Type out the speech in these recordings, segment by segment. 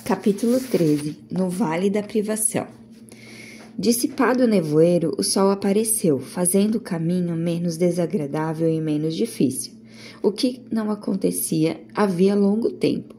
Capítulo 13. No Vale da Privação. Dissipado o nevoeiro, o sol apareceu, fazendo o caminho menos desagradável e menos difícil, o que não acontecia havia longo tempo.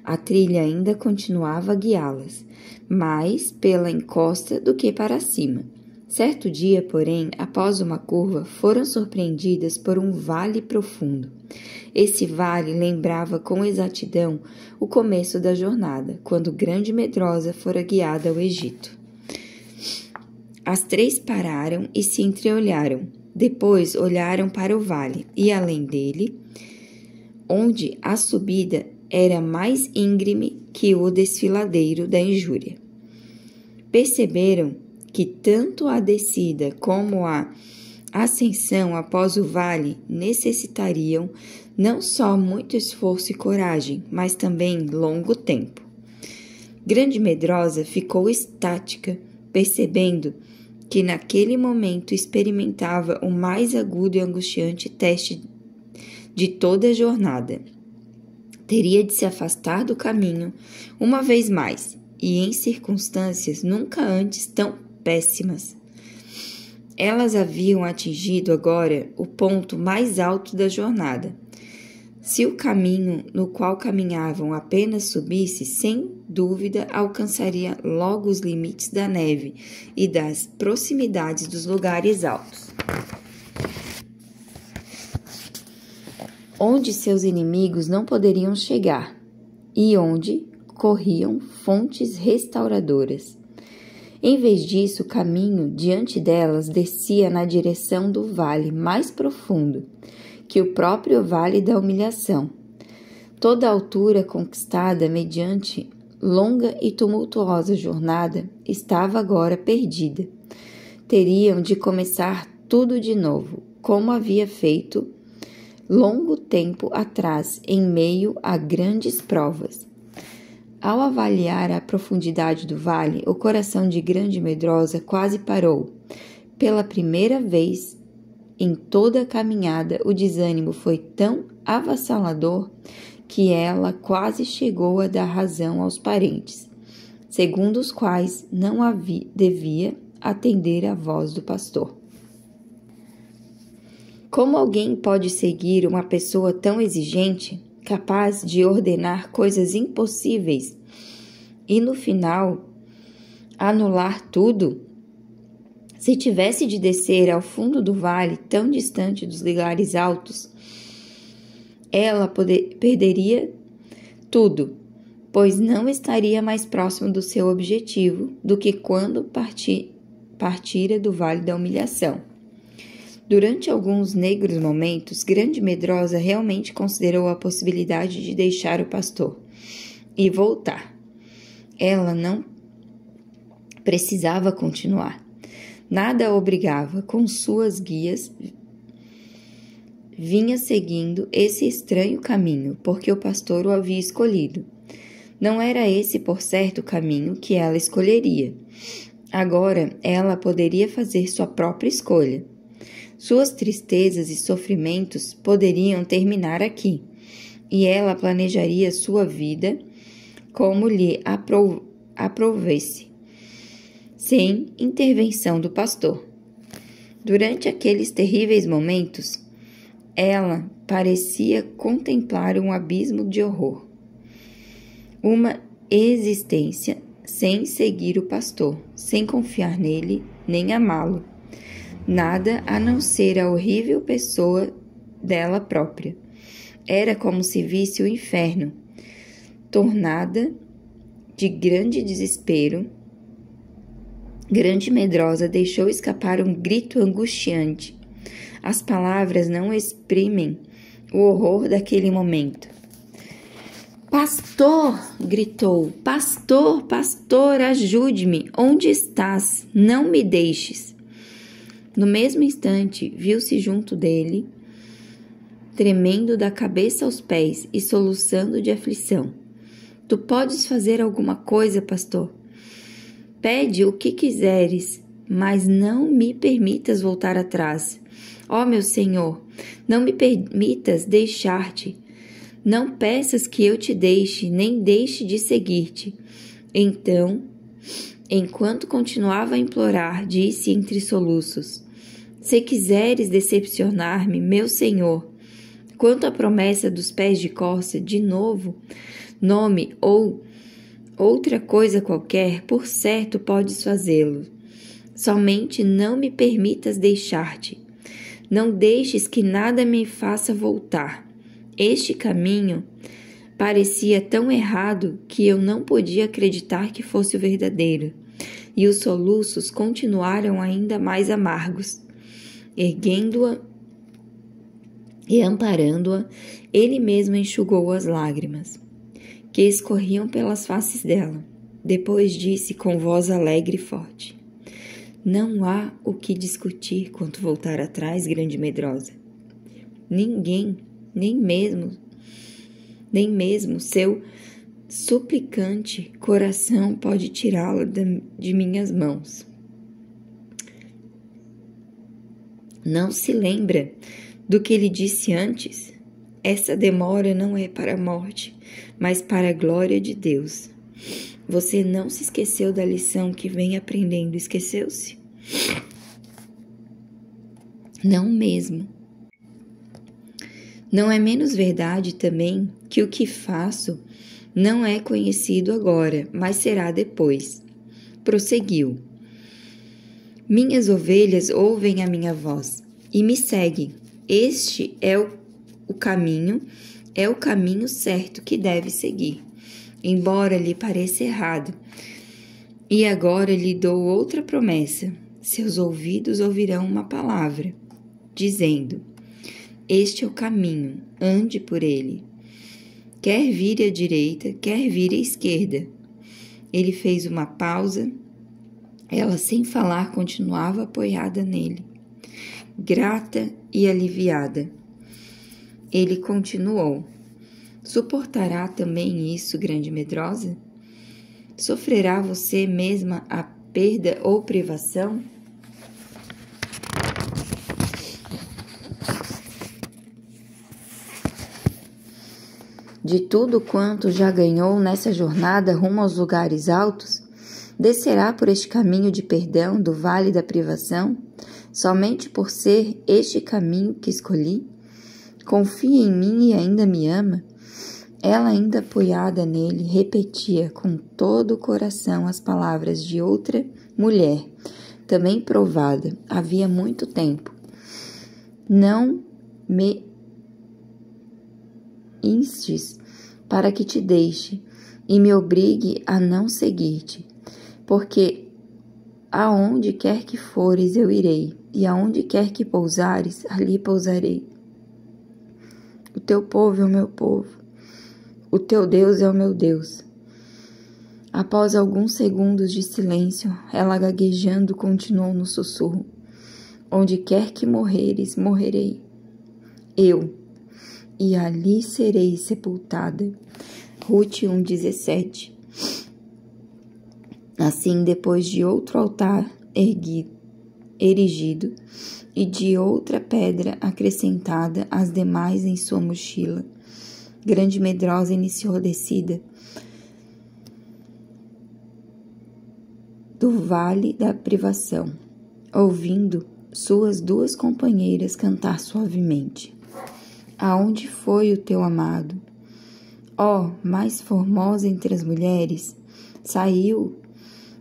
A trilha ainda continuava a guiá-las, mais pela encosta do que para cima. Certo dia, porém, após uma curva, foram surpreendidas por um vale profundo. Esse vale lembrava com exatidão o começo da jornada, quando Grande Medrosa fora guiada ao Egito. As três pararam e se entreolharam. Depois olharam para o vale e, além dele, onde a subida era mais íngreme que o desfiladeiro da injúria. Perceberam que tanto a descida como a ascensão após o vale necessitariam não só muito esforço e coragem, mas também longo tempo. Grande Medrosa ficou estática, percebendo que naquele momento experimentava o mais agudo e angustiante teste de toda a jornada. Teria de se afastar do caminho uma vez mais, e em circunstâncias nunca antes tão péssimas. Elas haviam atingido agora o ponto mais alto da jornada. Se o caminho no qual caminhavam apenas subisse, sem dúvida alcançaria logo os limites da neve e das proximidades dos lugares altos, onde seus inimigos não poderiam chegar e onde corriam fontes restauradoras. Em vez disso, o caminho diante delas descia na direção do vale mais profundo, que o próprio Vale da Humilhação. Toda a altura conquistada mediante longa e tumultuosa jornada estava agora perdida. Teriam de começar tudo de novo, como havia feito longo tempo atrás, em meio a grandes provas. Ao avaliar a profundidade do vale, o coração de Grande Medrosa quase parou. Pela primeira vez em toda a caminhada, o desânimo foi tão avassalador que ela quase chegou a dar razão aos parentes, segundo os quais não devia atender à voz do pastor. Como alguém pode seguir uma pessoa tão exigente, capaz de ordenar coisas impossíveis e, no final, anular tudo? Se tivesse de descer ao fundo do vale, tão distante dos lugares altos, ela perderia tudo, pois não estaria mais próximo do seu objetivo do que quando partira do Vale da Humilhação. Durante alguns negros momentos, Grande Medrosa realmente considerou a possibilidade de deixar o pastor e voltar. Ela não precisava continuar. Nada a obrigava, com suas guias, vinha seguindo esse estranho caminho, porque o pastor o havia escolhido. Não era esse, por certo, o caminho que ela escolheria. Agora, ela poderia fazer sua própria escolha. Suas tristezas e sofrimentos poderiam terminar aqui, e ela planejaria sua vida como lhe aprovesse, sem intervenção do pastor. Durante aqueles terríveis momentos, ela parecia contemplar um abismo de horror. Uma existência sem seguir o pastor, sem confiar nele, nem amá-lo. Nada a não ser a horrível pessoa dela própria. Era como se visse o inferno. Tornada de grande desespero, Grande Medrosa deixou escapar um grito angustiante. As palavras não exprimem o horror daquele momento. "Pastor!" gritou. "Pastor, pastor, ajude-me! Onde estás? Não me deixes!" No mesmo instante, viu-se junto dele, tremendo da cabeça aos pés e soluçando de aflição. "Tu podes fazer alguma coisa, pastor? Pede o que quiseres, mas não me permitas voltar atrás. Ó meu Senhor, não me permitas deixar-te. Não peças que eu te deixe, nem deixe de seguir-te. Então, enquanto continuava a implorar, disse entre soluços: Se quiseres decepcionar-me, meu senhor, quanto à promessa dos pés de corça, de novo, nome ou outra coisa qualquer, por certo podes fazê-lo. Somente não me permitas deixar-te. Não deixes que nada me faça voltar. Este caminho parecia tão errado que eu não podia acreditar que fosse o verdadeiro, e os soluços continuaram ainda mais amargos. Erguendo-a e amparando-a, ele mesmo enxugou as lágrimas que escorriam pelas faces dela. Depois disse com voz alegre e forte: Não há o que discutir quanto voltar atrás, grande medrosa. Ninguém, nem mesmo seu suplicante coração pode tirá-la de minhas mãos. Não se lembra do que lhe disse antes? Essa demora não é para a morte, mas para a glória de Deus. Você não se esqueceu da lição que vem aprendendo, esqueceu-se? Não mesmo. Não é menos verdade também que o que faço não é conhecido agora, mas será depois. Prosseguiu. Minhas ovelhas ouvem a minha voz e me seguem. Este é o caminho certo que deve seguir, embora lhe pareça errado. E agora lhe dou outra promessa. Seus ouvidos ouvirão uma palavra, dizendo: Este é o caminho, ande por ele. Quer vir à direita, quer vir à esquerda. Ele fez uma pausa. Ela, sem falar, continuava apoiada nele, grata e aliviada. Ele continuou: Suportará também isso, grande medrosa? Sofrerá você mesma a perda ou privação? De tudo quanto já ganhou nessa jornada rumo aos lugares altos? Descerá por este caminho de perdão do vale da privação, somente por ser este caminho que escolhi? Confia em mim e ainda me ama? Ela, ainda apoiada nele, repetia com todo o coração as palavras de outra mulher, também provada havia muito tempo. Não me instes para que te deixe e me obrigue a não seguir-te, porque aonde quer que fores eu irei, e aonde quer que pousares, ali pousarei. O teu povo é o meu povo, o teu Deus é o meu Deus. Após alguns segundos de silêncio, ela gaguejando continuou no sussurro: Onde quer que morreres, morrerei. Eu, e ali serei sepultada. Rute 1:17. Assim, depois de outro altar erigido e de outra pedra acrescentada às demais em sua mochila, grande medrosa iniciou a descida do vale da privação, ouvindo suas duas companheiras cantar suavemente: Aonde foi o teu amado? Ó, mais formosa entre as mulheres, saiu,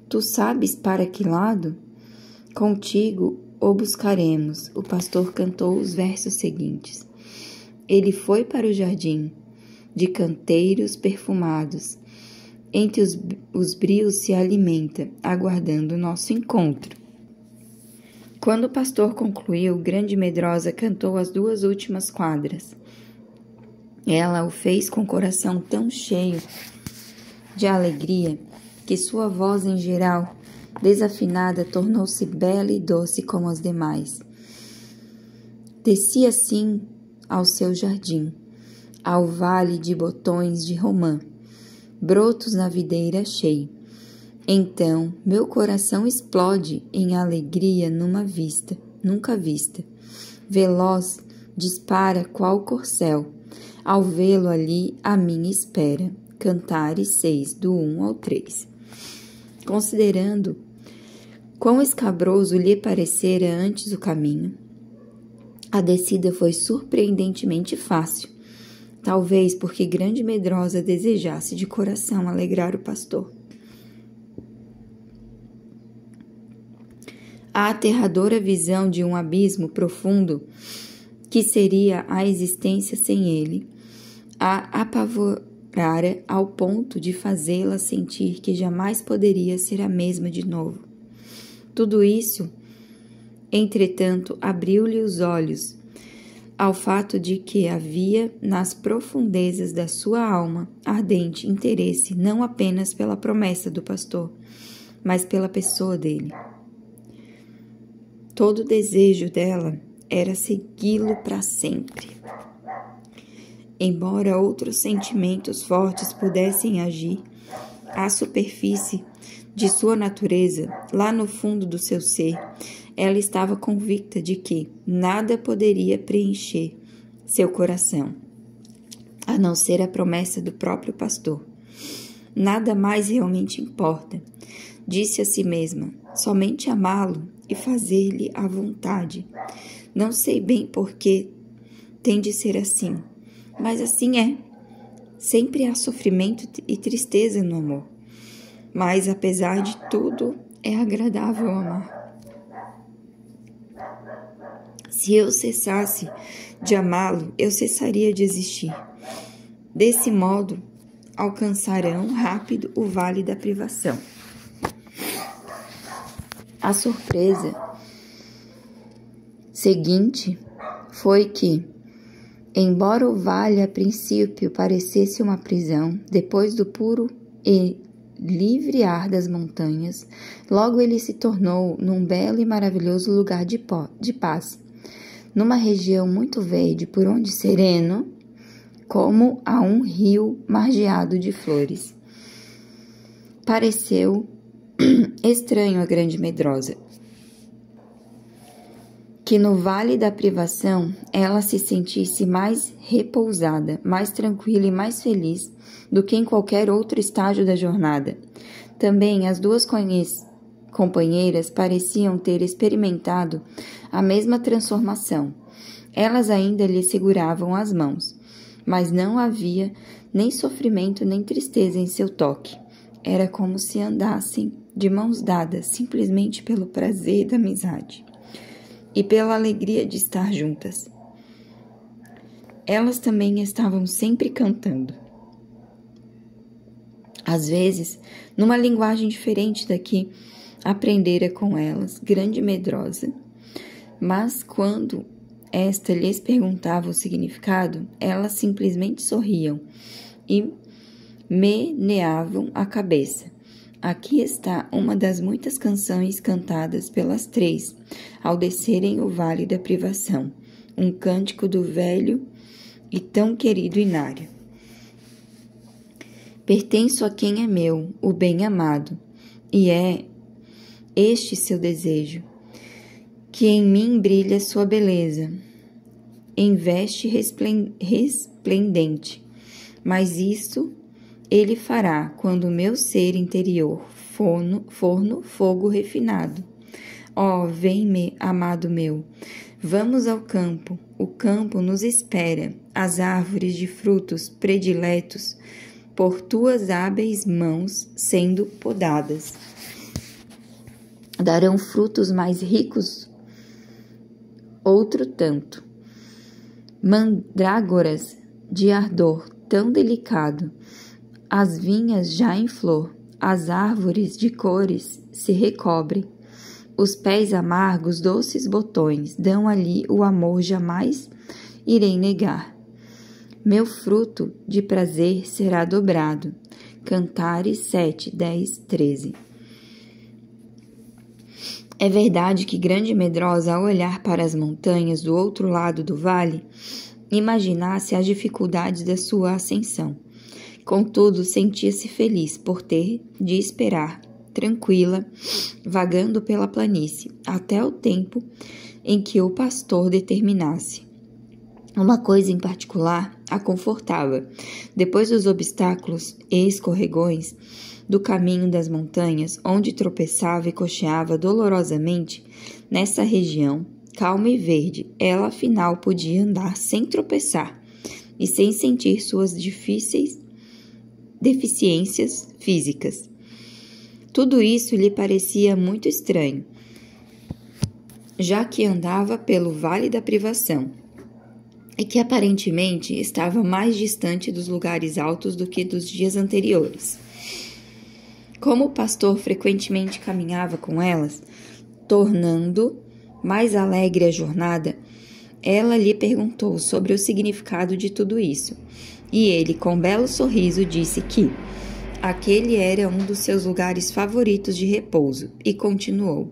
tu sabes para que lado? Contigo o buscaremos. O pastor cantou os versos seguintes. Ele foi para o jardim, de canteiros perfumados. Entre os brios se alimenta, aguardando o nosso encontro. Quando o pastor concluiu, grande medrosa cantou as 2 últimas quadras. Ela o fez com o coração tão cheio de alegria que sua voz, em geral desafinada, tornou-se bela e doce como as demais. Desci assim ao seu jardim, ao vale de botões de romã, brotos na videira achei. Então meu coração explode em alegria nunca vista. Veloz, dispara qual corcel, ao vê-lo ali à minha espera. Cantares 6, do 1 ao 3. Considerando quão escabroso lhe parecera antes o caminho, a descida foi surpreendentemente fácil, talvez porque Grande Medrosa desejasse de coração alegrar o pastor. A aterradora visão de um abismo profundo, que seria a existência sem ele, a apavorara ao ponto de fazê-la sentir que jamais poderia ser a mesma de novo. Tudo isso, entretanto, abriu-lhe os olhos ao fato de que havia nas profundezas da sua alma ardente interesse não apenas pela promessa do pastor, mas pela pessoa dele. Todo o desejo dela era segui-lo para sempre. Embora outros sentimentos fortes pudessem agir à superfície de sua natureza, lá no fundo do seu ser, ela estava convicta de que nada poderia preencher seu coração, a não ser a promessa do próprio pastor. Nada mais realmente importa, disse a si mesma, somente amá-lo e fazer-lhe a vontade. Não sei bem por que tem de ser assim, mas assim é. Sempre há sofrimento e tristeza no amor, mas apesar de tudo, é agradável amar. Se eu cessasse de amá-lo, eu cessaria de existir. Desse modo, alcançarão rápido o vale da privação. A surpresa seguinte foi que, embora o vale a princípio parecesse uma prisão, depois do puro e livre ar das montanhas, logo ele se tornou num belo e maravilhoso lugar de paz, numa região muito verde, por onde sereno, como a um rio margeado de flores. Pareceu estranho a Grande Medrosa que no vale da privação ela se sentisse mais repousada, mais tranquila e mais feliz do que em qualquer outro estágio da jornada. Também as duas companheiras pareciam ter experimentado a mesma transformação. Elas ainda lhe seguravam as mãos, mas não havia nem sofrimento nem tristeza em seu toque. Era como se andassem de mãos dadas, simplesmente pelo prazer da amizade e pela alegria de estar juntas. Elas também estavam sempre cantando. Às vezes, numa linguagem diferente da que aprendera com elas, Grande Medrosa, mas quando esta lhes perguntava o significado, elas simplesmente sorriam e meneavam a cabeça. Aqui está uma das muitas canções cantadas pelas três ao descerem o vale da privação, um cântico do velho e tão querido Inário. Pertenço a quem é meu, o bem-amado, e é este seu desejo, que em mim brilha sua beleza, em veste resplendente, mas isso ele fará quando o meu ser interior forno fogo refinado. Ó, vem-me, amado meu, vamos ao campo, o campo nos espera, as árvores de frutos prediletos por tuas hábeis mãos sendo podadas. Darão frutos mais ricos outro tanto, mandrágoras de ardor tão delicado, as vinhas já em flor, as árvores de cores se recobrem, os pés amargos doces botões dão ali o amor jamais irei negar. Meu fruto de prazer será dobrado. Cantares 7, 10, 13. É verdade que Grande Medrosa, ao olhar para as montanhas do outro lado do vale, imaginasse as dificuldades da sua ascensão. Contudo, sentia-se feliz por ter de esperar, tranquila, vagando pela planície, até o tempo em que o pastor determinasse. Uma coisa em particular a confortava. Depois dos obstáculos e escorregões do caminho das montanhas, onde tropeçava e cocheava dolorosamente, nessa região calma e verde, ela afinal podia andar sem tropeçar e sem sentir suas deficiências físicas. Tudo isso lhe parecia muito estranho, já que andava pelo Vale da Privação e que aparentemente estava mais distante dos lugares altos do que dos dias anteriores. Como o pastor frequentemente caminhava com elas, tornando mais alegre a jornada, ela lhe perguntou sobre o significado de tudo isso, e ele, com um belo sorriso, disse que aquele era um dos seus lugares favoritos de repouso, e continuou: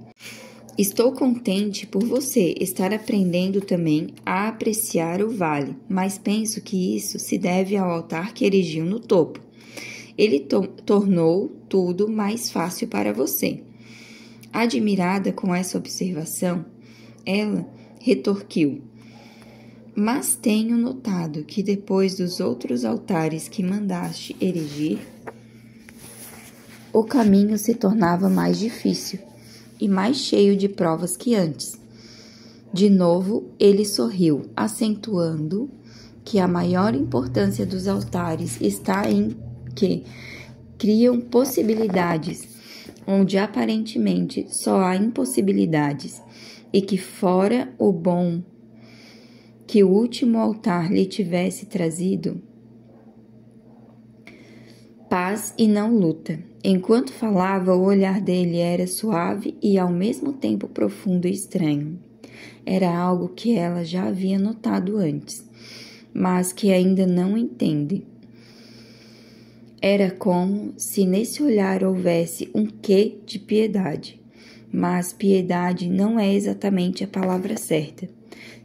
estou contente por você estar aprendendo também a apreciar o vale, mas penso que isso se deve ao altar que erigiu no topo. Ele tornou tudo mais fácil para você. Admirada com essa observação, ela retorquiu: mas tenho notado que depois dos outros altares que mandaste erigir, o caminho se tornava mais difícil e mais cheio de provas que antes. De novo, ele sorriu, acentuando que a maior importância dos altares está em que criam possibilidades onde aparentemente só há impossibilidades, e que fora o bom que o último altar lhe tivesse trazido paz e não luta. Enquanto falava, o olhar dele era suave e ao mesmo tempo profundo e estranho. Era algo que ela já havia notado antes, mas que ainda não entende. Era como se nesse olhar houvesse um quê de piedade, mas piedade não é exatamente a palavra certa.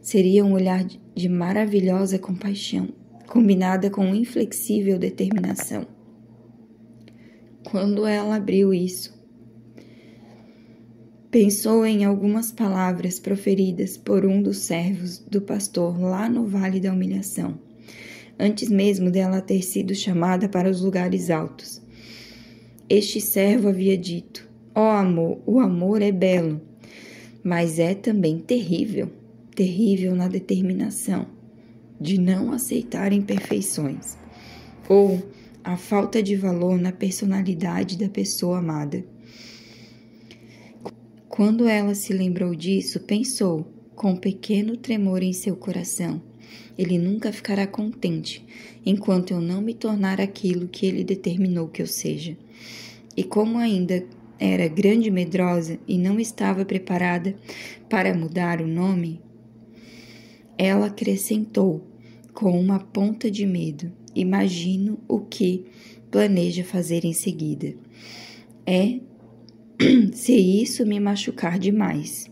Seria um olhar de maravilhosa compaixão, combinada com inflexível determinação. Quando ela abriu isso, pensou em algumas palavras proferidas por um dos servos do pastor lá no Vale da Humilhação, antes mesmo dela ter sido chamada para os lugares altos. Este servo havia dito: ó amor, o amor é belo, mas é também terrível, terrível na determinação de não aceitar imperfeições, ou a falta de valor na personalidade da pessoa amada. Quando ela se lembrou disso, pensou, com um pequeno tremor em seu coração: ele nunca ficará contente enquanto eu não me tornar aquilo que ele determinou que eu seja. E como ainda era grande e medrosa e não estava preparada para mudar o nome, ela acrescentou com uma ponta de medo: imagino o que planeja fazer em seguida. Se isso me machucar demais.